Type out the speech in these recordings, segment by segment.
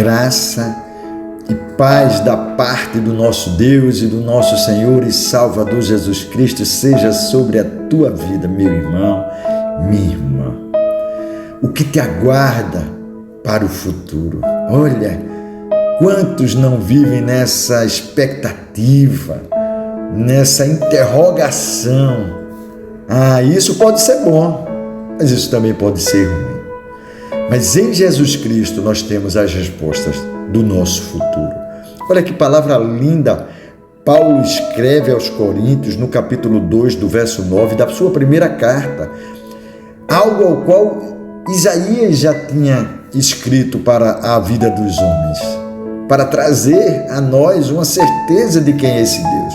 graça e paz da parte do nosso Deus e do nosso Senhor e Salvador Jesus Cristo seja sobre a tua vida, meu irmão, minha irmã. O que te aguarda para o futuro? Olha, quantos não vivem nessa expectativa, nessa interrogação? Isso pode ser bom, mas isso também pode ser ruim. Mas em Jesus Cristo nós temos as respostas do nosso futuro. Olha que palavra linda Paulo escreve aos Coríntios no capítulo 2, do verso 9, da sua primeira carta, algo ao qual Isaías já tinha escrito para a vida dos homens, para trazer a nós uma certeza de quem é esse Deus.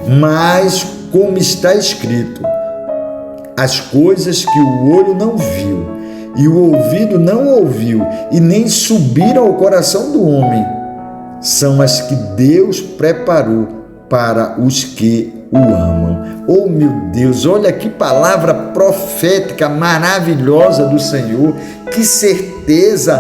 Mas, como está escrito, as coisas que o olho não viu e o ouvido não ouviu e nem subiram ao coração do homem, são as que Deus preparou para os que o amam. Oh, meu Deus, olha que palavra profética maravilhosa do Senhor, que certeza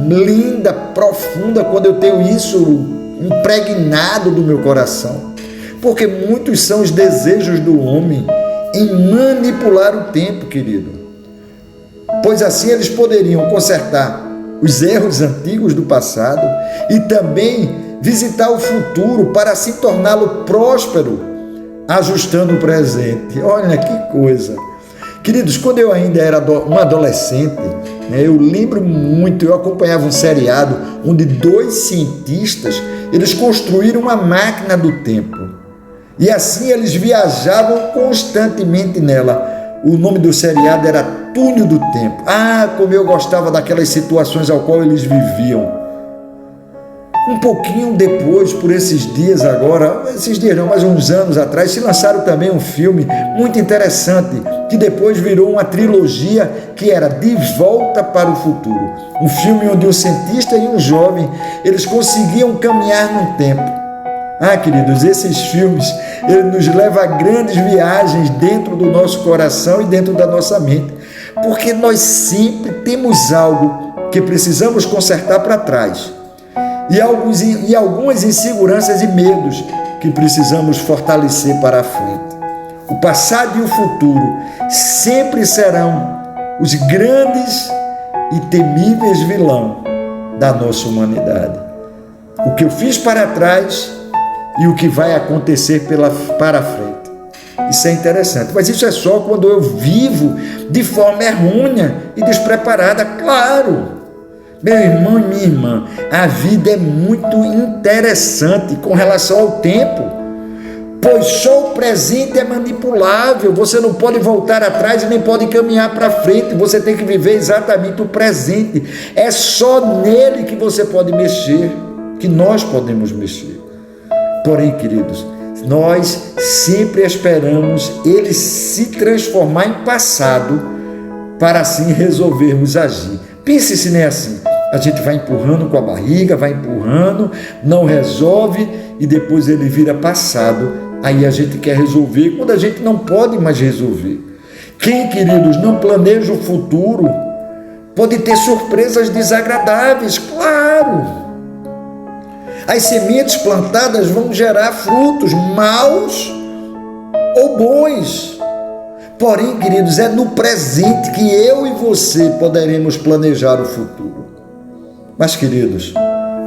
linda, profunda, quando eu tenho isso impregnado do meu coração. Porque muitos são os desejos do homem em manipular o tempo, querido. Pois assim eles poderiam consertar os erros antigos do passado e também visitar o futuro para assim torná-lo próspero, ajustando o presente. Olha que coisa. Queridos, quando eu ainda era um adolescente, eu lembro muito, eu acompanhava um seriado onde 2 cientistas, eles construíram uma máquina do tempo. E assim eles viajavam constantemente nela. O nome do seriado era Túnel do Tempo. Como eu gostava daquelas situações ao qual eles viviam. Um pouquinho depois, por esses dias agora, esses dias não, mas uns anos atrás, se lançaram também um filme muito interessante, que depois virou uma trilogia, que era De Volta para o Futuro. Um filme onde um cientista e um jovem, eles conseguiam caminhar no tempo. Queridos, esses filmes, ele nos levam a grandes viagens dentro do nosso coração e dentro da nossa mente, porque nós sempre temos algo que precisamos consertar para trás e algumas inseguranças e medos que precisamos fortalecer para a frente. O passado e o futuro sempre serão os grandes e temíveis vilões da nossa humanidade. O que eu fiz para trás e o que vai acontecer para frente. Isso é interessante, mas isso é só quando eu vivo de forma errônea e despreparada. Claro, meu irmão e minha irmã, a vida é muito interessante com relação ao tempo, pois só o presente é manipulável. Você não pode voltar atrás e nem pode caminhar para frente. Você tem que viver exatamente o presente. É só nele que você pode mexer, que nós podemos mexer. Porém, queridos, nós sempre esperamos ele se transformar em passado para assim resolvermos agir. Pense se não é assim. A gente vai empurrando com a barriga, vai empurrando, não resolve e depois ele vira passado. Aí a gente quer resolver quando a gente não pode mais resolver. Quem, queridos, não planeja o futuro pode ter surpresas desagradáveis, claro. As sementes plantadas vão gerar frutos maus ou bons. Porém, queridos, é no presente que eu e você poderemos planejar o futuro. Mas, queridos,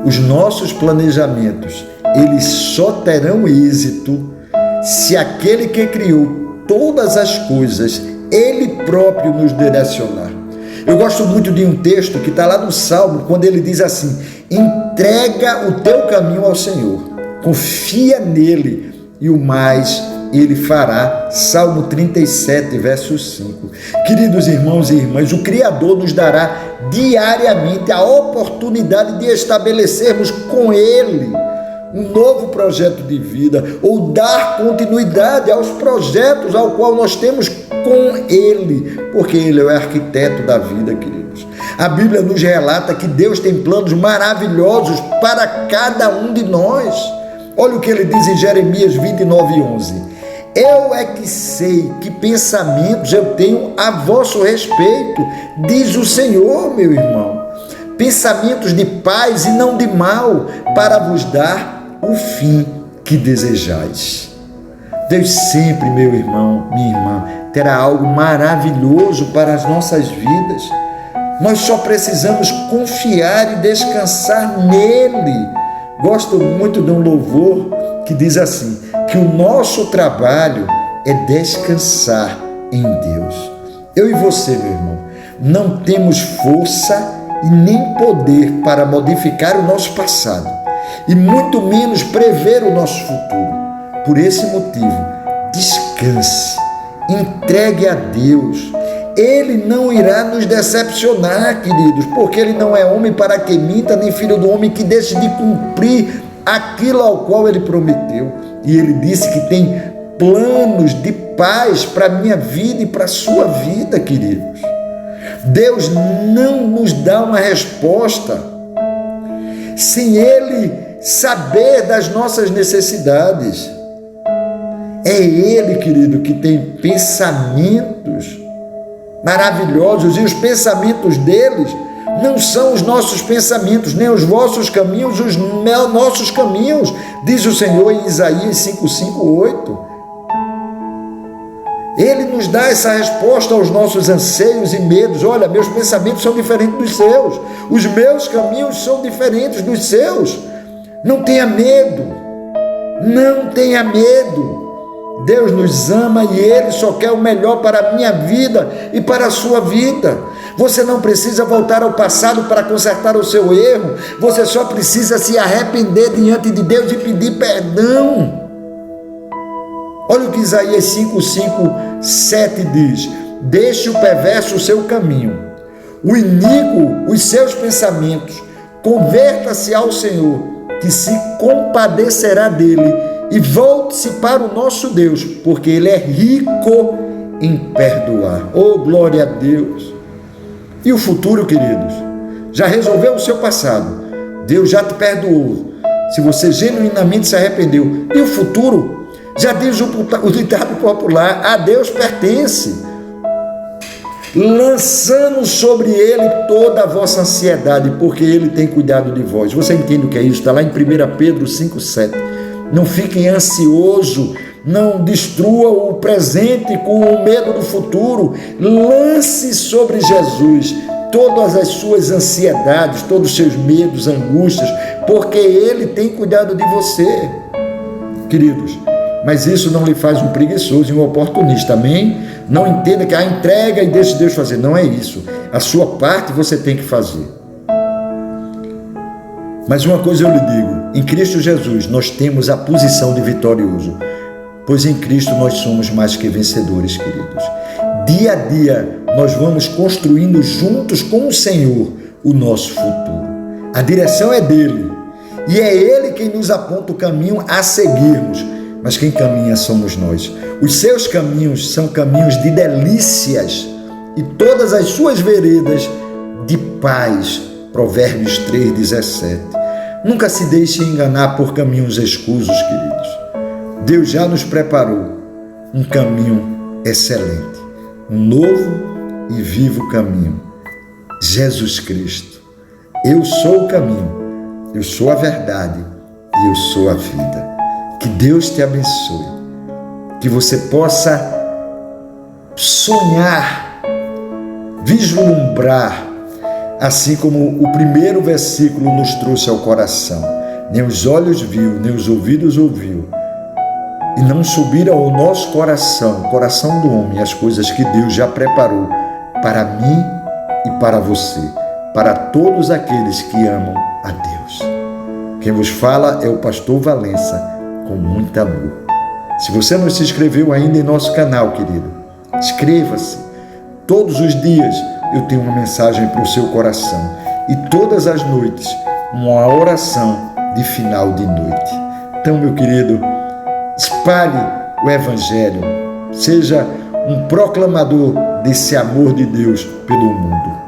os nossos planejamentos, eles só terão êxito se aquele que criou todas as coisas, ele próprio nos direcionar. Eu gosto muito de um texto que está lá no Salmo, quando ele diz assim: entrega o teu caminho ao Senhor, confia nele e o mais ele fará. Salmo 37, verso 5. Queridos irmãos e irmãs, o Criador nos dará diariamente a oportunidade de estabelecermos com ele um novo projeto de vida, ou dar continuidade aos projetos ao qual nós temos com ele, porque ele é o arquiteto da vida, queridos. A Bíblia nos relata que Deus tem planos maravilhosos para cada um de nós. Olha o que ele diz em Jeremias 29:11. Eu é que sei que pensamentos eu tenho a vosso respeito, diz o Senhor, meu irmão. pensamentos de paz e não de mal, para vos dar o fim que desejais. Deus sempre, meu irmão, minha irmã, terá algo maravilhoso para as nossas vidas. Nós só precisamos confiar e descansar nele. Gosto muito de um louvor que diz assim, que o nosso trabalho é descansar em Deus. Eu e você, meu irmão, não temos força e nem poder para modificar o nosso passado, e muito menos prever o nosso futuro. Por esse motivo, descanse, entregue a Deus. Ele não irá nos decepcionar, queridos, porque ele não é homem para que minta, nem filho do homem que deixe de cumprir aquilo ao qual ele prometeu. E ele disse que tem planos de paz para a minha vida e para a sua vida, queridos. Deus não nos dá uma resposta sem ele saber das nossas necessidades. É ele, querido, que tem pensamentos maravilhosos, e os pensamentos deles não são os nossos pensamentos, nem os vossos caminhos, os nossos caminhos, diz o Senhor em Isaías 5:8. Ele nos dá essa resposta aos nossos anseios e medos. Olha, meus pensamentos são diferentes dos seus, os meus caminhos são diferentes dos seus. Não tenha medo, não tenha medo. Deus nos ama e Ele só quer o melhor para a minha vida e para a sua vida. Você não precisa voltar ao passado para consertar o seu erro. Você só precisa se arrepender diante de Deus e pedir perdão. Olha o que Isaías 5:7 diz: deixe o perverso o seu caminho, o iníquo os seus pensamentos, converta-se ao Senhor, que se compadecerá dele, e volte-se para o nosso Deus, porque Ele é rico em perdoar. Oh, glória a Deus! E o futuro, queridos? Já resolveu o seu passado. Deus já te perdoou, se você genuinamente se arrependeu. E o futuro? Já diz o ditado popular, a Deus pertence. Lançando sobre Ele toda a vossa ansiedade, porque Ele tem cuidado de vós. Você entende o que é isso? Está lá em 1 Pedro 5:7. Não fique ansioso, não destrua o presente com o medo do futuro. Lance sobre Jesus todas as suas ansiedades, todos os seus medos, angústias, porque Ele tem cuidado de você, queridos. Mas isso não lhe faz um preguiçoso e um oportunista, amém? Não entenda que entrega e deixe Deus fazer. Não é isso. A sua parte você tem que fazer. Mas uma coisa eu lhe digo, em Cristo Jesus nós temos a posição de vitorioso, pois em Cristo nós somos mais que vencedores, queridos. Dia a dia nós vamos construindo juntos com o Senhor o nosso futuro. A direção é dele, e é Ele quem nos aponta o caminho a seguirmos, mas quem caminha somos nós. Os seus caminhos são caminhos de delícias, e todas as suas veredas de paz. Provérbios 3:17. Nunca se deixe enganar por caminhos escusos, queridos. Deus já nos preparou um caminho excelente, um novo e vivo caminho. Jesus Cristo. Eu sou o caminho, eu sou a verdade e eu sou a vida. Que Deus te abençoe, que você possa sonhar, vislumbrar, assim como o primeiro versículo nos trouxe ao coração. Nem os olhos viu, nem os ouvidos ouviu, e não subiram ao nosso coração, coração do homem, as coisas que Deus já preparou para mim e para você, para todos aqueles que amam a Deus. Quem vos fala é o pastor Valença, com muito amor. Se você não se inscreveu ainda em nosso canal, querido, inscreva-se. Todos os dias eu tenho uma mensagem para o seu coração, e todas as noites uma oração de final de noite. Então, meu querido, espalhe o Evangelho, seja um proclamador desse amor de Deus pelo mundo.